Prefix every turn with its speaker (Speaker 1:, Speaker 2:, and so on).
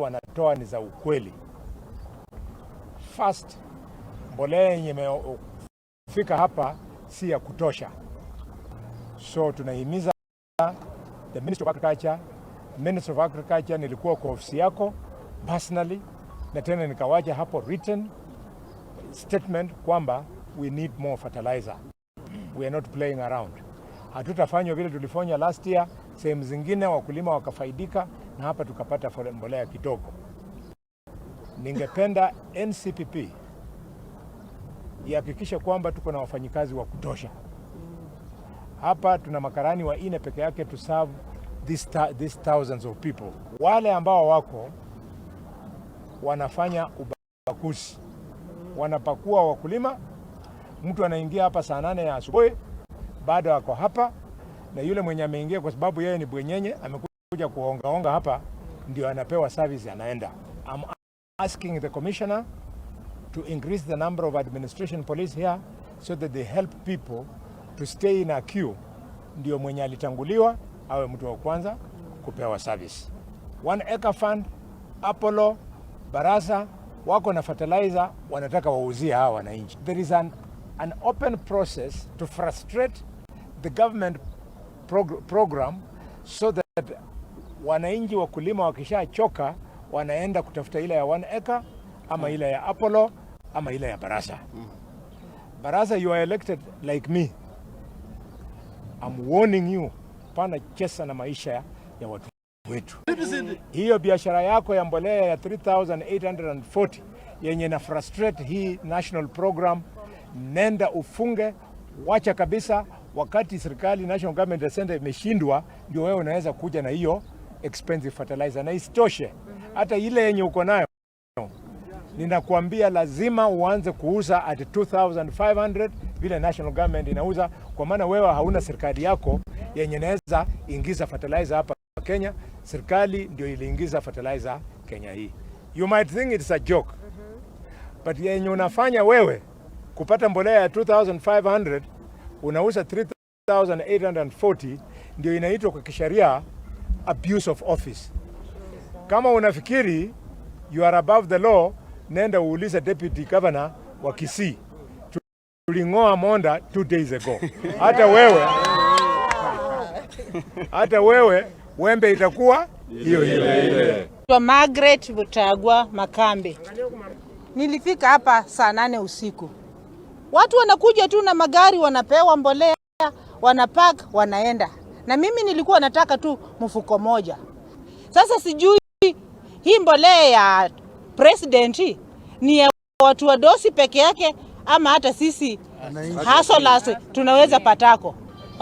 Speaker 1: wanatoa ni za ukweli. First, mbolea yenye imefika hapa si ya kutosha. So tunahimiza the Ministry of Agriculture, Minister of Agriculture, nilikuwa kwa ofisi yako personally na tena nikawaja hapo written statement kwamba we need more fertilizer. We are not playing around. Hatutafanywa vile tulifanya last year, sehemu zingine wakulima wakafaidika na hapa tukapata mbolea kidogo. Ningependa NCPP ihakikishe kwamba tuko na wafanyikazi wa kutosha. Hapa tuna makarani wa ine peke yake to serve these thousands of people. Wale ambao wako wanafanya ubakuzi, wanapakua wakulima. Mtu anaingia hapa saa 8 ya asubuhi, bado wako hapa, na yule mwenye ameingia kwa sababu yeye ni bwenyenye amekuja kuonga hapa ndio anapewa service anaenda. I'm asking the commissioner to increase the number of administration police here so that they help people to stay in a queue. Ndio mwenye alitanguliwa awe mtu wa kwanza kupewa service. 1 acre fund, Apollo, Barasa wako na fertilizer wanataka wauzie hawa wananchi. There is an open process to frustrate the government program so that wananchi wakulima wakishachoka wanaenda kutafuta ile ya 1 acre ama ile ya Apollo ama ile ya Barasa. Barasa, you are elected like me. I'm warning you, pana chesa na maisha ya watu wetu. Hiyo biashara yako ya mbolea ya 3,840 yenye na frustrate hii national program, nenda ufunge, wacha kabisa. Wakati serikali national government center imeshindwa, ndio wewe unaweza kuja na hiyo expensive fertilizer. Na isitoshe, hata ile yenye uko nayo ninakuambia lazima uanze kuuza at 2,500 vile national government inauza, kwa maana wewe hauna serikali yako yenye inaweza ingiza fertilizer hapa Kenya. Serikali ndio iliingiza fertilizer Kenya hii. You might think it's a joke, but yenye unafanya wewe kupata mbolea ya 2,500 unauza 3,840 ndio inaitwa kwa kisheria abuse of office. Kama unafikiri you are above the law, nenda uulize deputy governor wa Kisii. Tulingoa Monda 2 days ago. Hata wewe wembe itakuwa hiyo.
Speaker 2: Kwa Margaret Butagwa Makambe. Nilifika hapa saa 8 usiku. Watu wanakuja tu na magari, wanapewa mbolea, wanapack, wanaenda. Na mimi nilikuwa nataka tu mfuko moja. Sasa sijui hii mbolea ya president ni ya watu wa dosi peke yake ama hata sisi hustlers tunaweza patako.